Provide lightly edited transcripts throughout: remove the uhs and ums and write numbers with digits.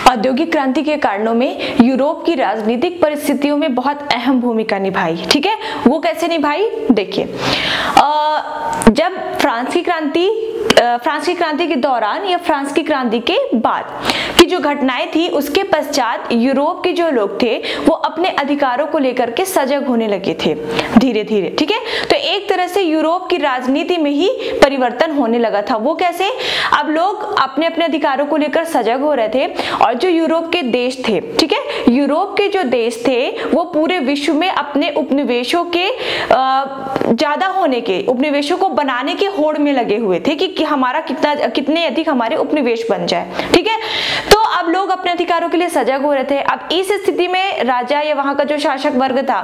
औद्योगिक क्रांति के कारणों में यूरोप की राजनीतिक परिस्थितियों में बहुत अहम भूमिका निभाई। ठीक है, वो कैसे निभाई देखिए। जब फ्रांस की क्रांति के दौरान या फ्रांस की क्रांति के बाद की जो घटनाएं थी, उसके पश्चात यूरोप के जो लोग थे वो अपने अधिकारों को लेकर के सजग होने लगे थे धीरे धीरे। ठीक है, तो एक तरह से यूरोप की राजनीति में ही परिवर्तन होने लगा था। वो कैसे? अब लोग अपने अपने अधिकारों को लेकर सजग हो रहे थे और जो यूरोप के देश थे, ठीक है, यूरोप के जो देश थे वो पूरे विश्व में अपने उपनिवेशों के ज्यादा होने के, उपनिवेशों को बनाने के होड़ में लगे हुए थे कि हमारा कितने अधिक हमारे उपनिवेश बन जाए। ठीक है, तो अब लोग अपने अधिकारों के लिए सजग हो रहे थे। अब इस स्थिति में राजा या वहां का जो शासक वर्ग था,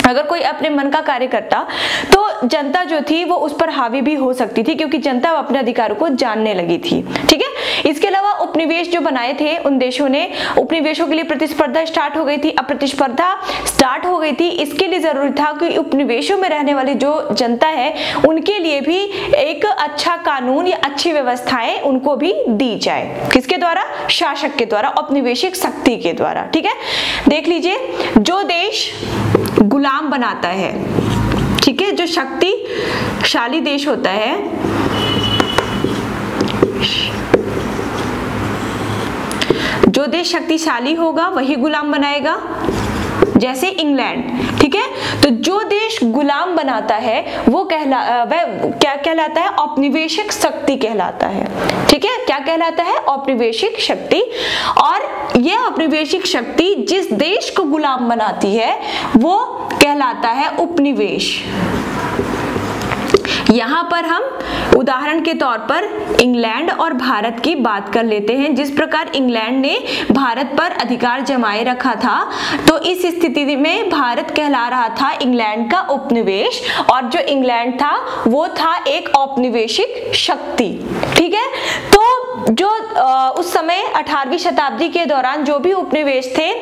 अगर कोई अपने मन का कार्य करता तो जनता जो थी वो उस पर हावी भी हो सकती थी, क्योंकि जनता अपने अधिकारों को जानने लगी थी। ठीक है, इसके अलावा उपनिवेश जो बनाए थे उन देशों ने, उपनिवेशों के लिए प्रतिस्पर्धा स्टार्ट हो गई थी। अब प्रतिस्पर्धा स्टार्ट हो गई थी, इसके लिए जरूरी था कि उपनिवेशों में रहने वाली जो जनता है उनके लिए भी एक अच्छा कानून या अच्छी व्यवस्थाएं उनको भी दी जाए। किसके द्वारा? शासक के द्वारा, औपनिवेशिक शक्ति के द्वारा। ठीक है, देख लीजिए, जो देश गुलाम बनाता है, ठीक है, जो शक्तिशाली देश होता है, जो देश शक्तिशाली होगा वही गुलाम बनाएगा, जैसे इंग्लैंड। ठीक है, तो जो देश गुलाम बनाता है वो क्या कहलाता है? औपनिवेशिक शक्ति कहलाता है। ठीक है, क्या कहलाता है? औपनिवेशिक शक्ति। और यह औपनिवेशिक शक्ति जिस देश को गुलाम बनाती है वो कहलाता है उपनिवेश। यहाँ पर हम उदाहरण के तौर पर इंग्लैंड और भारत की बात कर लेते हैं। जिस प्रकार इंग्लैंड ने भारत पर अधिकार जमाए रखा था, तो इस स्थिति में भारत कहला रहा था इंग्लैंड का उपनिवेश, और जो इंग्लैंड था वो था एक औपनिवेशिक शक्ति। ठीक है, तो जो उस समय 18वीं शताब्दी के दौरान जो भी उपनिवेश थे,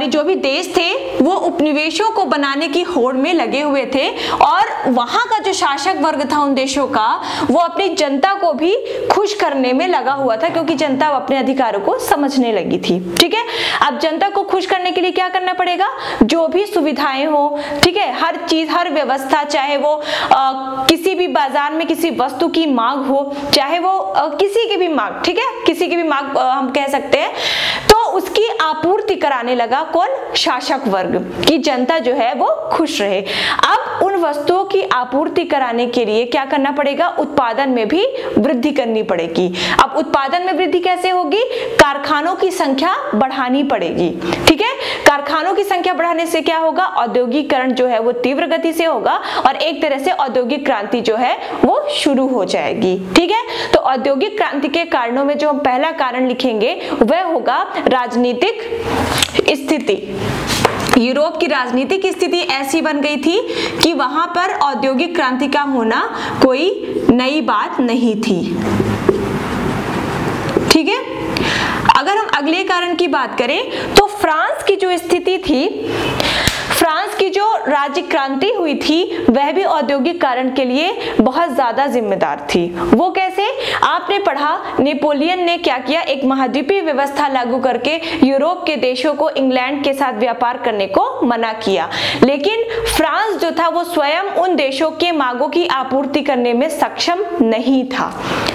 जो भी देश थे वो उपनिवेशों को बनाने की होड़ में लगे हुए थे, और वहां का जो शासक वर्ग था उन देशों का, वो अपनी जनता को भी खुश करने में लगा हुआ था, क्योंकि जनता अपने अधिकारों को समझने लगी थी। ठीक है, अब जनता को खुश करने के लिए क्या करना पड़ेगा? जो भी सुविधाएं हो, ठीक है, हर चीज, हर व्यवस्था, चाहे वो किसी भी बाजार में किसी वस्तु की मांग हो, चाहे वो किसी की भी मांग, ठीक है, किसी की भी मांग हम कह सकते हैं, तो उसकी आपूर्ति कराने लगा कौन? शासक वर्ग, की जनता जो है वो खुश रहे। अब उन वस्तुओं की आपूर्ति कराने के लिए क्या करना पड़ेगा? उत्पादन में भी वृद्धि करनी पड़ेगी। अब उत्पादन में वृद्धि कैसे होगी? कारखानों की संख्या बढ़ानी पड़ेगी। ठीक है, कारखानों की संख्या बढ़ाने से क्या होगा? औद्योगिकरण जो है वो तीव्र गति से होगा और एक तरह से औद्योगिक क्रांति जो है वो शुरू हो जाएगी। ठीक है, तो औद्योगिक क्रांति के कारणों में जो हम पहला कारण लिखेंगे वह होगा राजनीतिक स्थिति। यूरोप की राजनीतिक स्थिति ऐसी बन गई थी कि वहां पर औद्योगिक क्रांति का होना कोई नई बात नहीं थी। ठीक है, अगर हम अगले कारण की बात करें तो फ्रांस की जो स्थिति थी, फ्रांस की जो राज्य क्रांति हुई थी वह भी औद्योगिक कारण के लिए बहुत ज्यादा जिम्मेदार थी। वो कैसे? आपने पढ़ा, नेपोलियन ने क्या किया? एक महाद्वीपीय व्यवस्था लागू करके यूरोप के देशों को इंग्लैंड के साथ व्यापार करने को मना किया, लेकिन फ्रांस जो था वो स्वयं उन देशों के मांगों की आपूर्ति करने में सक्षम नहीं था।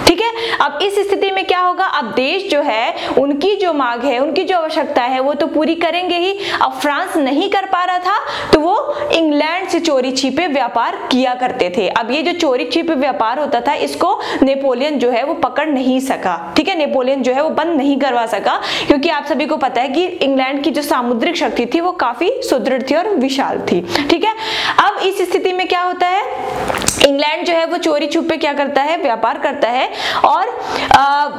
ठीक है, अब इस स्थिति में क्या होगा? अब देश जो है उनकी जो मांग है, उनकी जो आवश्यकता है वो तो पूरी करेंगे ही। अब फ्रांस नहीं कर पा रहा था तो वो इंग्लैंड से चोरी छिपे व्यापार किया करते थे। अब ये जो चोरी छिपे व्यापार होता था इसको नेपोलियन जो है वो पकड़ नहीं सका। ठीक है, नेपोलियन जो है वो बंद नहीं करवा सका, क्योंकि आप सभी को पता है कि इंग्लैंड की जो सामुद्रिक शक्ति थी वो काफी सुदृढ़ थी और विशाल थी। ठीक है, अब इस स्थिति में क्या होता है? इंग्लैंड जो है वो चोरी छुपे क्या करता है? व्यापार करता है, और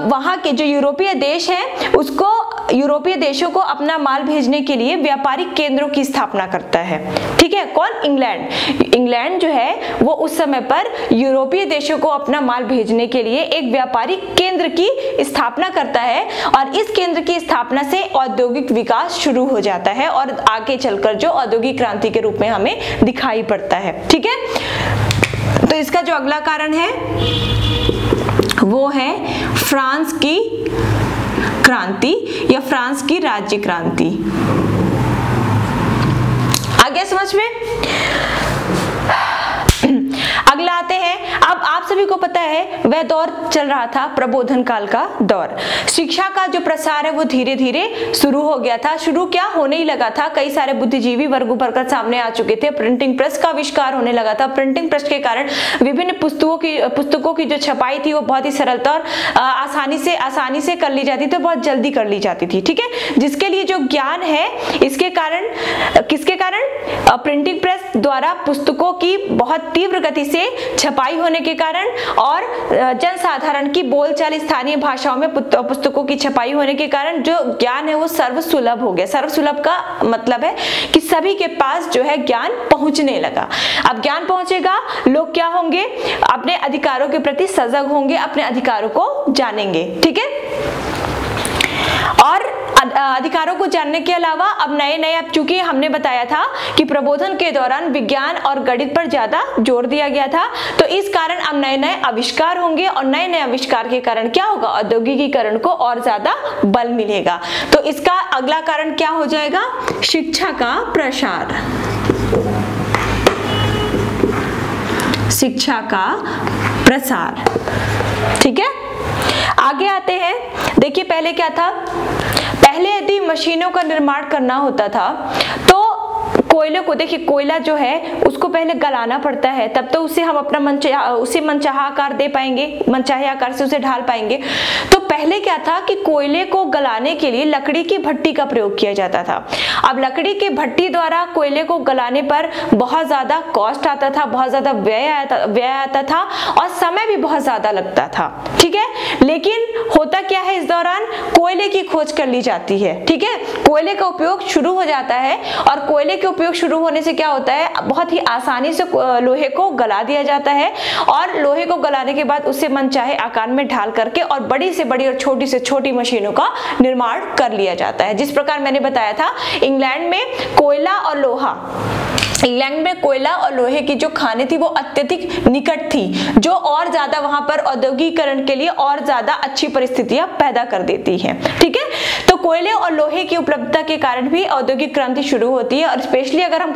वहां के जो यूरोपीय देश हैं उसको, यूरोपीय देशों को अपना माल भेजने के लिए व्यापारिक केंद्रों की स्थापना करता है। ठीक है, कौन? इंग्लैंड। इंग्लैंड जो है वो उस समय पर यूरोपीय देशों को अपना माल भेजने के लिए एक व्यापारिक केंद्र की स्थापना करता है, और इस केंद्र की स्थापना से औद्योगिक विकास शुरू हो जाता है और आगे चलकर जो औद्योगिक क्रांति के रूप में हमें दिखाई पड़ता है। ठीक है, तो इसका जो अगला कारण है वो है फ्रांस की क्रांति या फ्रांस की राज्य क्रांति। आ गया समझ में? अगला आते हैं, अब आप सभी को पता है वह दौर चल रहा था प्रबोधन काल का दौर। शिक्षा का जो प्रसार है वो धीरे धीरे शुरू हो गया था। शुरू क्या होने ही लगा था, कई सारे बुद्धिजीवी वर्ग उभर कर सामने आ चुके थे। प्रिंटिंग प्रेस का आविष्कार होने लगा था। प्रिंटिंग प्रेस के कारण विभिन्न पुस्तकों की जो छपाई थी वो बहुत ही सरलता और आसानी से कर ली जाती थी, बहुत जल्दी कर ली जाती थी। ठीक है, जिसके लिए जो ज्ञान है इसके कारण, किसके कारण, प्रिंटिंग प्रेस द्वारा पुस्तकों की बहुत तीव्र गति से छपाई होने के कारण और जनसाधारण की बोलचाल स्थानीय भाषाओं में पुस्तकों की छपाई होने के कारण जो ज्ञान है वो सर्वसुलभ हो गया। सर्वसुलभ का मतलब है कि सभी के पास जो है ज्ञान पहुंचने लगा। अब ज्ञान पहुंचेगा, लोग क्या होंगे, अपने अधिकारों के प्रति सजग होंगे, अपने अधिकारों को जानेंगे। ठीक है, और अधिकारों को जानने के अलावा अब नए अब चूंकि हमने बताया था कि प्रबोधन के दौरान विज्ञान और गणित पर ज्यादा जोर दिया गया था, तो इस कारण अब नए आविष्कार होंगे और नए आविष्कार के कारण क्या होगा, औद्योगिकीकरण को और ज्यादा बल मिलेगा। तो इसका अगला कारण क्या हो जाएगा, शिक्षा का प्रसार। शिक्षा का प्रसार। ठीक है, आगे आते हैं। देखिए पहले क्या था, पहले यदि मशीनों का निर्माण करना होता था तो कोयले को, देखिए कोयला जो है उसको पहले गलाना पड़ता है, तब तो उसे हम अपना मनचाहा आकार दे पाएंगे, मनचाहे आकार से उसे ढाल पाएंगे। तो पहले क्या था कि कोयले को गलाने के लिए लकड़ी की भट्टी का प्रयोग किया जाता था। अब लकड़ी की भट्टी द्वारा कोयले को गलाने पर बहुत ज्यादा कॉस्ट आता था, बहुत ज्यादा व्यय आता था और समय भी बहुत ज्यादा लगता था। ठीक है, लेकिन होता क्या है, इस दौरान कोयले की खोज कर ली जाती है। ठीक है, कोयले का उपयोग शुरू हो जाता है और कोयले के उपयोग शुरू होने से क्या होता है, बहुत ही आसानी से लोहे को गला दिया जाता है और लोहे को गलाने के बाद उसे मनचाहे आकार में ढाल करके और बड़ी से बड़ी और छोटी से छोटी मशीनों का निर्माण कर लिया जाता है। जिस प्रकार मैंने बताया था, इंग्लैंड में कोयला और लोहे की जो खानें थी वो अत्यधिक निकट थी, जो और ज्यादा वहां पर औद्योगिकीकरण के लिए और ज्यादा अच्छी परिस्थितियां पैदा कर देती हैं। ठीक है, तो कोयले और लोहे की उपलब्धता के कारण भी औद्योगिक क्रांति शुरू होती है और स्पेशली अगर हम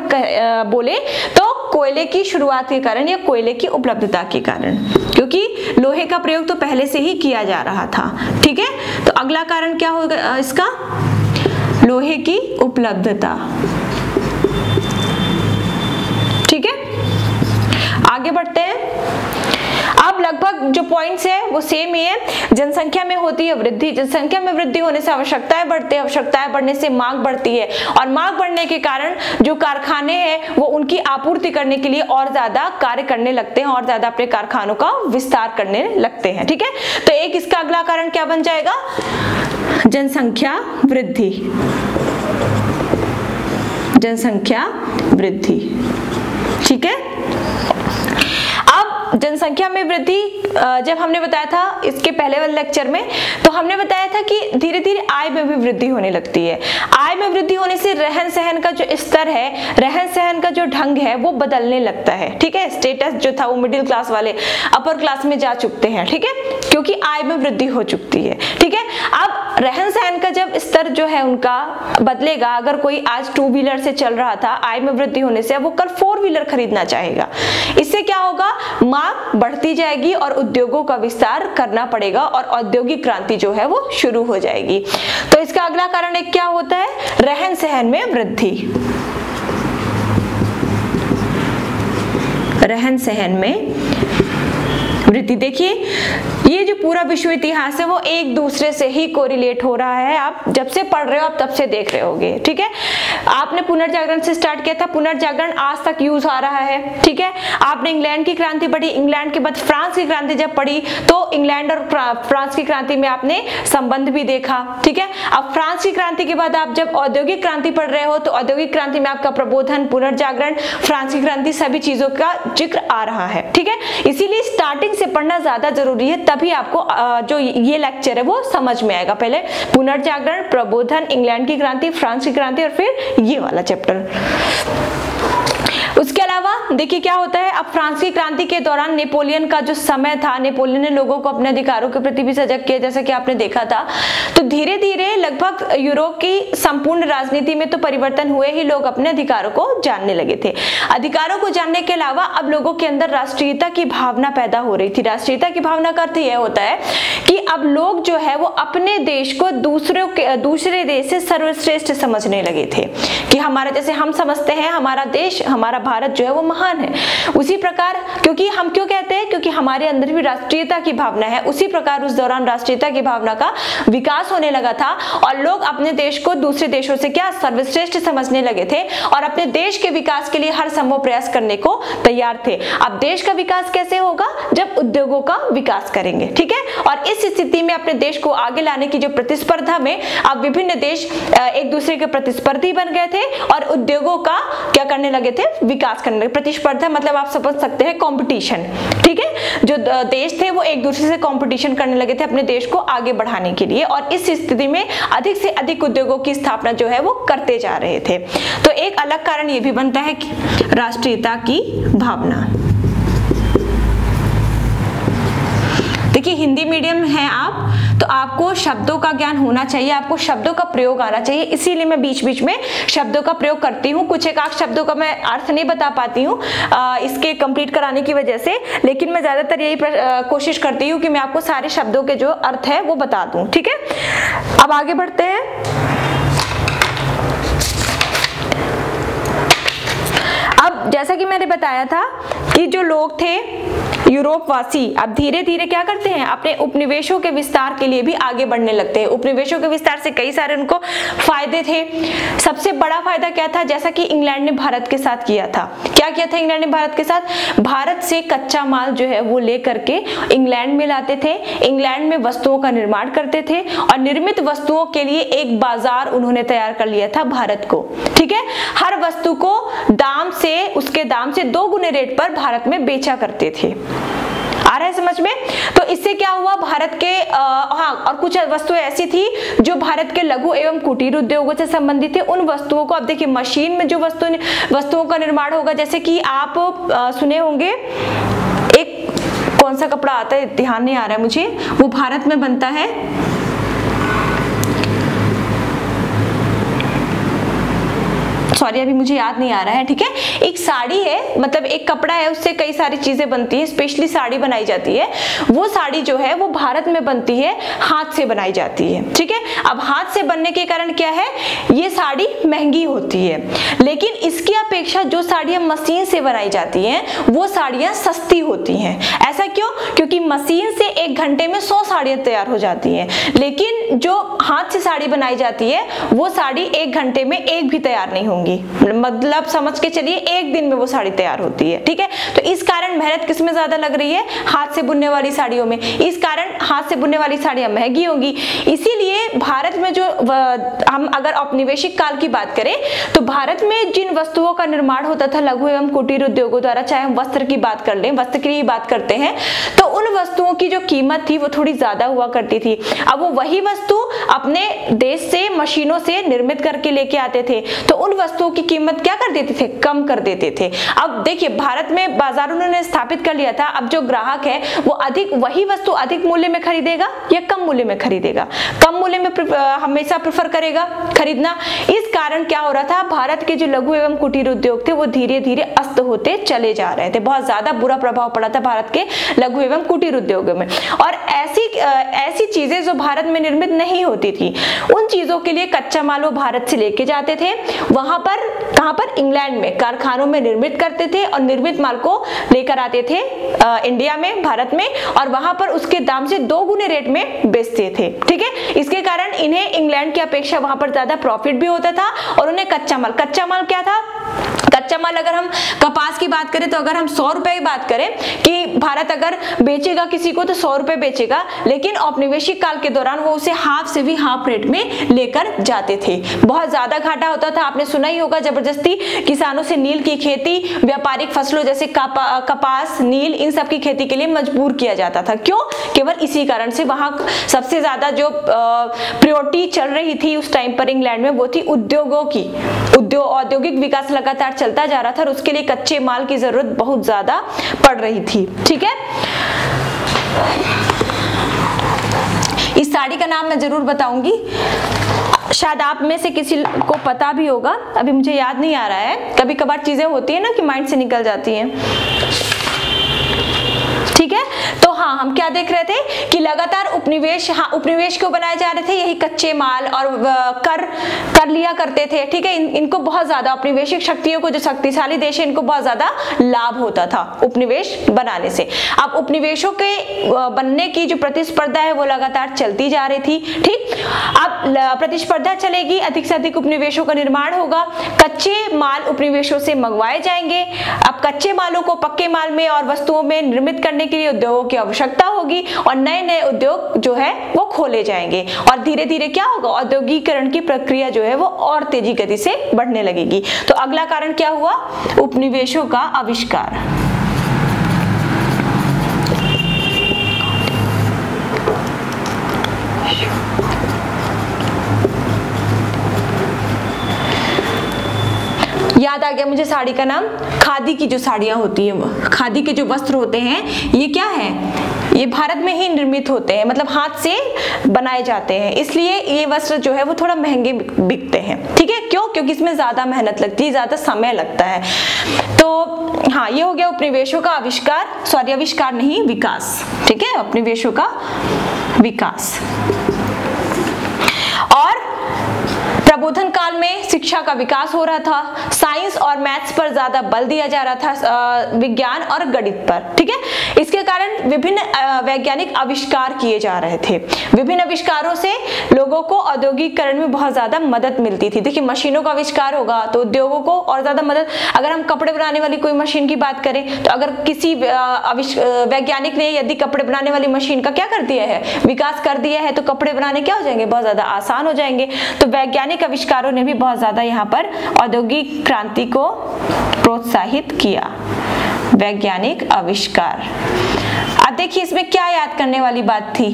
बोले तो कोयले की शुरुआत के कारण या कोयले की उपलब्धता के कारण, क्योंकि लोहे का प्रयोग तो पहले से ही किया जा रहा था। ठीक है, तो अगला कारण क्या होगा इसका, लोहे की उपलब्धता। ठीक है, आगे बढ़ते हैं। अब लगभग जो पॉइंट्स है वो सेम ही है। जनसंख्या में होती है वृद्धि, जनसंख्या में वृद्धि होने से आवश्यकताएं बढ़ती है, आवश्यकताएं बढ़ने से मांग बढ़ती है और मांग बढ़ने के कारण जो कारखाने हैं वो उनकी आपूर्ति करने के लिए और ज्यादा कार्य करने लगते हैं और ज्यादा अपने कारखानों का विस्तार करने लगते हैं। ठीक है, तो एक इसका अगला कारण क्या बन जाएगा, जनसंख्या वृद्धि। जनसंख्या वृद्धि। ठीक है, अब जनसंख्या में वृद्धि जब हमने बताया था इसके पहले वाले लेक्चर में, तो हमने बताया था कि धीरे धीरे आय में भी वृद्धि होने लगती है। आय में वृद्धि होने से रहन सहन का जो स्तर है, रहन सहन का जो ढंग है वो बदलने लगता है। ठीक है, स्टेटस जो था वो मिडिल क्लास वाले अपर क्लास में जा चुकते हैं। ठीक है, क्योंकि आय में वृद्धि हो चुकी है। ठीक है, अब रहन सहन का जब स्तर जो है उनका बदलेगा, अगर कोई आज 2 व्हीलर से चल रहा था, आय में वृद्धि होने से अब वो कल 4 व्हीलर खरीदना चाहेगा। इससे क्या होगा, मांग बढ़ती जाएगी और उद्योगों का विस्तार करना पड़ेगा और औद्योगिक क्रांति जो है वो शुरू हो जाएगी। तो इसका अगला कारण एक क्या होता है, रहन सहन में वृद्धि। रहन सहन में वृद्धि। देखिए ये जो पूरा विश्व इतिहास है वो एक दूसरे से ही कोरिलेट हो रहा है। आप जब से पढ़ रहे हो आप तब से देख रहे होगे। ठीक है, आपने पुनर्जागरण से स्टार्ट किया था, पुनर्जागरण आज तक यूज आ रहा है। ठीक है, आपने इंग्लैंड की क्रांति पढ़ी, इंग्लैंड के बाद फ्रांस की क्रांति जब पढ़ी तो इंग्लैंड और फ्रांस की क्रांति में आपने संबंध भी देखा। ठीक है, अब फ्रांस की क्रांति के बाद आप जब औद्योगिक क्रांति पढ़ रहे हो तो औद्योगिक क्रांति में आपका प्रबोधन, पुनर्जागरण, फ्रांस की क्रांति, सभी चीजों का जिक्र आ रहा है। ठीक है, इसीलिए स्टार्टिंग से पढ़ना ज्यादा जरूरी है, तभी आपको जो ये लेक्चर है वो समझ में आएगा। पहले पुनर्जागरण, प्रबोधन, इंग्लैंड की क्रांति, फ्रांस की क्रांति और फिर ये वाला चैप्टर। उसके अलावा देखिए क्या होता है, अब फ्रांस की क्रांति के दौरान नेपोलियन का जो समय था, नेपोलियन ने लोगों को अपने अधिकारों के प्रति भी सजग किया, जैसा कि आपने देखा था। तो धीरे धीरे लगभग यूरोप की संपूर्ण राजनीति में तो परिवर्तन हुए ही, लोग अपने अधिकारों को जानने लगे थे। अधिकारों को जानने के अलावा अब लोगों के अंदर राष्ट्रीयता की भावना पैदा हो रही थी। राष्ट्रीयता की भावना का अर्थ यह होता है कि अब लोग जो है वो अपने देश को दूसरे देश से सर्वश्रेष्ठ समझने लगे थे, कि हमारा, जैसे हम समझते हैं हमारा देश, हमारा भारत जो है वो महान है, उसी प्रकार, क्योंकि हम क्यों कहते हैं, क्योंकि हमारे अंदर भी राष्ट्रीयता की भावना है, उसी प्रकार उस दौरान राष्ट्रीयता की भावना का विकास होने लगा था और लोग अपने देश को दूसरे देशों से क्या सर्वश्रेष्ठ समझने लगे थे और अपने देश के विकास के लिए हर संभव प्रयास करने को तैयार थे। अब देश का विकास कैसे होगा, जब उद्योगों का विकास करेंगे, ठीक है। और इस स्थिति में अपने देश को आगे लाने की जो प्रतिस्पर्धा में अब विभिन्न देश एक दूसरे के प्रतिस्पर्धी बन गए थे और उद्योगों का क्या करने लगे थे, विकास करने लगे। प्रतिस्पर्धा मतलब आप समझ सकते हैं कंपटीशन, ठीक है। जो देश थे वो एक दूसरे से कंपटीशन करने लगे थे अपने देश को आगे बढ़ाने के लिए और इस स्थिति में अधिक से अधिक उद्योगों की स्थापना जो है वो करते जा रहे थे। तो एक अलग कारण ये भी बनता है कि राष्ट्रीयता की भावना। देखिए हिंदी मीडियम है आप, तो आपको शब्दों का ज्ञान होना चाहिए, आपको शब्दों का प्रयोग आना चाहिए, इसीलिए मैं बीच बीच में शब्दों का प्रयोग करती हूँ। कुछ एक शब्दों का मैं अर्थ नहीं बता पाती हूँ इसके कंप्लीट कराने की वजह से, लेकिन मैं ज्यादातर यही कोशिश करती हूँ कि मैं आपको सारे शब्दों के जो अर्थ है वो बता दूं, ठीक है। अब आगे बढ़ते हैं। अब जैसा कि मैंने बताया था कि जो लोग थे यूरोप वासी अब धीरे धीरे क्या करते हैं, अपने उपनिवेशों के विस्तार के लिए भी आगे बढ़ने लगते हैं। उपनिवेशों के विस्तार से कई सारे उनको फायदे थे। सबसे बड़ा फायदा क्या था, जैसा कि इंग्लैंड ने भारत के साथ किया था। क्या किया था इंग्लैंड ने भारत के साथ, भारत से कच्चा माल जो है वो लेकर के इंग्लैंड में लाते थे, इंग्लैंड में वस्तुओं का निर्माण करते थे और निर्मित वस्तुओं के लिए एक बाजार उन्होंने तैयार कर लिया था भारत को, ठीक है। हर वस्तु को उसके दाम से 2 गुने रेट पर भारत में बेचा करते थे। आ रहा है समझ में। तो इससे क्या हुआ, भारत के और कुछ वस्तुएं ऐसी थी जो भारत के लघु एवं कुटीर उद्योगों से संबंधित थे। उन वस्तुओं को अब देखिए मशीन में जो वस्तुओं का निर्माण होगा, जैसे कि आप सुने होंगे एक कौन सा कपड़ा आता है, ध्यान नहीं आ रहा है मुझे, वो भारत में बनता है, सॉरी अभी मुझे याद नहीं आ रहा है, ठीक है। एक साड़ी है, मतलब एक कपड़ा है, उससे कई सारी चीजें बनती है, स्पेशली साड़ी बनाई जाती है। वो साड़ी जो है वो भारत में बनती है, हाथ से बनाई जाती है, ठीक है। अब हाथ से बनने के कारण क्या है, ये साड़ी महंगी होती है, लेकिन इसकी अपेक्षा जो साड़ियां मशीन से बनाई जाती हैं वो साड़ियां सस्ती होती हैं। ऐसा क्यों, क्योंकि मशीन से 1 घंटे में 100 साड़ियां तैयार हो जाती हैं, लेकिन जो हाथ से साड़ी बनाई जाती है वो साड़ी 1 घंटे में एक भी तैयार नहीं होंगी, मतलब समझ के चलिए 1 दिन में वो साड़ी तैयार होती है, ठीक है। तो इस कारण मेहनत किसमें ज्यादा लग रही है, हाथ से बुनने वाली साड़ियों में, इस कारण हाथ से बुनने वाली साड़ियां महंगी होंगी। इसीलिए भारत में जो हम अगर औपनिवेशिक काल की बात करें तो भारत में जिन वस्तुओं का निर्माण होता था लघु एवं कुटीर उद्योगों द्वारा, चाहे हम वस्त्र की बात कर लें, वस्त्र की ही बात करते हैं, तो उन वस्तुओं की जो कीमत थी वो थोड़ी ज्यादा हुआ करती थी। अब वो वही वस्तु अपने देश से मशीनों से निर्मित करके लेके आते थे, तो उन वस्तुओं की कीमत क्या कर देते थे, कम कर देते थे। अब देखिए भारत में बाजार उन्होंने स्थापित कर लिया था, अब जो ग्राहक है वो वही वस्तु अधिक मूल्य में खरीदेगा या कम मूल्य में खरीदेगा, कम मूल्य में हमेशा प्रेफर करेगा खरीदना। इस कारण क्या हो रहा था, भारत के जो लघु एवं कुटीर उद्योग थे वो धीरे धीरे अस्त होते चले जा रहे थे। बहुत ज्यादा बुरा प्रभाव पड़ा था भारत के लघु एवं कुटीर उद्योगों में। और ऐसी चीजें जो भारत में निर्मित नहीं होती थी, उन चीजों के लिए कच्चा माल वो भारत से लेके जाते थे, वहां पर कहां पर, इंग्लैंड में कारखानों में निर्मित करते थे और निर्मित माल को लेकर आते थे इंडिया में, भारत में, और वहां पर उसके दाम से 2 गुने रेट में बेचते थे, ठीक है। इसके कारण इन्हें इंग्लैंड की अपेक्षा वहां पर ज्यादा प्रॉफिट भी होता था और उन्हें कच्चा माल क्या था, कच्चा माल अगर हम कपास की बात करें तो अगर हम 100 रुपए की बात करें कि भारत अगर बेचेगा किसी को तो 100 रुपए बेचेगा, लेकिन औपनिवेशिक काल के दौरान वो उसे हाफ से भी हाफ रेट में लेकर जाते थे। बहुत ज्यादा घाटा होता था, आपने सुना ही होगा, जबरदस्ती किसानों से नील की खेती, व्यापारिक फसलों जैसे कपास, नील, इन सब की खेती के लिए मजबूर किया जाता था। क्यों, केवल इसी कारण से वहां सबसे ज्यादा जो प्रायोरिटी चल रही थी उस टाइम पर इंग्लैंड में वो थी उद्योगों की। औद्योगिक विकास लगातार चल चलता जा रहा था और उसके लिए कच्चे माल की जरूरत बहुत ज्यादा पड़ रही थी। ठीक है, इस साड़ी का नाम मैं जरूर बताऊंगी, शायद आप में से किसी को पता भी होगा, अभी मुझे याद नहीं आ रहा है। कभी कभार चीजें होती है ना कि माइंड से निकल जाती हैं। ठीक है, तो हाँ, हम क्या देख रहे थे कि लगातार उपनिवेश, हाँ उपनिवेश क्यों बनाए जा रहे थे, यही कच्चे माल और कर लिया करते थे। ठीक है, इनको बहुत ज्यादा औपनिवेशिक शक्तियों को, जो शक्तिशाली देश है, इनको बहुत ज्यादा लाभ होता था उपनिवेश बनाने से। अब उपनिवेशों के बनने की जो प्रतिस्पर्धा है वो लगातार चलती जा रही थी। ठीक, अब प्रतिस्पर्धा चलेगी, अधिक से अधिक उपनिवेशों का निर्माण होगा, कच्चे माल उपनिवेशों से मंगवाए जाएंगे। अब कच्चे मालों को पक्के माल में और वस्तुओं में निर्मित करने के लिए उद्योगों की आवश्यकता होगी और नए नए उद्योग जो है वो खोले जाएंगे और धीरे धीरे क्या होगा, औद्योगिकरण की प्रक्रिया जो है वो और तेजी गति से बढ़ने लगेगी। तो अगला कारण क्या हुआ, उपनिवेशों का आविष्कार। याद आ गया मुझे साड़ी का नाम, खादी की जो साड़ियां होती है, खादी के जो वस्त्र होते हैं, ये क्या है, ये भारत में ही निर्मित होते हैं, मतलब हाथ से बनाए जाते हैं, इसलिए ये वस्त्र जो है वो थोड़ा महंगे बिकते हैं। ठीक है, क्यों, क्योंकि इसमें ज्यादा मेहनत लगती है, ज्यादा समय लगता है। तो हाँ, ये हो गया उपनिवेशों का आविष्कार, सॉरी आविष्कार नहीं, विकास। ठीक है, उपनिवेशों का विकास। और प्रबोधन काल में शिक्षा का विकास हो रहा था, साइंस और मैथ्स पर ज्यादा बल दिया जा रहा था, विज्ञान और गणित पर। ठीक है, इसके कारण विभिन्न वैज्ञानिक आविष्कार किए जा रहे थे। विभिन्न आविष्कारों से लोगों को औद्योगिकरण में बहुत ज्यादा मदद मिलती थी। देखिए, मशीनों का आविष्कार होगा तो उद्योगों को और ज्यादा मदद, अगर हम कपड़े बनाने वाली कोई मशीन की बात करें तो अगर किसी वैज्ञानिक ने यदि कपड़े बनाने वाली मशीन का क्या कर दिया है, विकास कर दिया है, तो कपड़े बनाने क्या हो जाएंगे, बहुत ज्यादा आसान हो जाएंगे। तो वैज्ञानिक आविष्कारों ने भी बहुत ज्यादा यहाँ पर औद्योगिक क्रांति को प्रोत्साहित किया। वैज्ञानिक आविष्कार। अब देखिए, इसमें क्या याद करने वाली बात थी,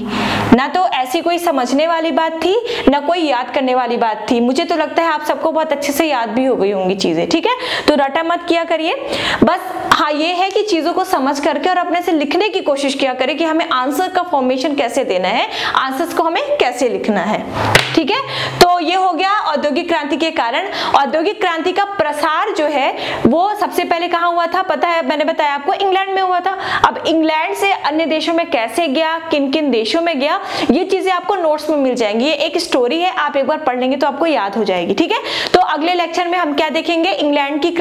ना तो ऐसी कोई समझने वाली बात थी, ना कोई याद करने वाली बात थी। मुझे तो लगता है आप सबको बहुत अच्छे से याद भी हो गई होंगी चीजें। ठीक है, तो रटा मत किया करिए, बस हाँ ये है कि चीजों को समझ करके और अपने से लिखने की कोशिश किया करें कि हमें आंसर का फॉर्मेशन कैसे देना है, आंसर्स को हमें कैसे लिखना है। ठीक है, तो ये हो गया औद्योगिक क्रांति के कारण। औद्योगिक क्रांति का प्रसार जो है वो सबसे पहले कहाँ हुआ था, पता है, मैंने बताया आपको, इंग्लैंड में हुआ था। अब इंग्लैंड से अन्य देशों में कैसे गया, किन किन देशों में गया, ये चीजें आपको नोट्स में मिल जाएंगी। ये एक स्टोरी है, आप एक बार पढ़ लेंगे तो आपको याद हो जाएगी। ठीक है, तो अगले लेक्चर में हम क्या देखेंगे, इंग्लैंड की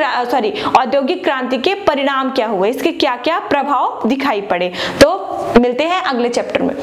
औद्योगिक क्रांति के परिणाम क्या हुए, इसके क्या क्या प्रभाव दिखाई पड़े। तो मिलते हैं अगले चैप्टर में।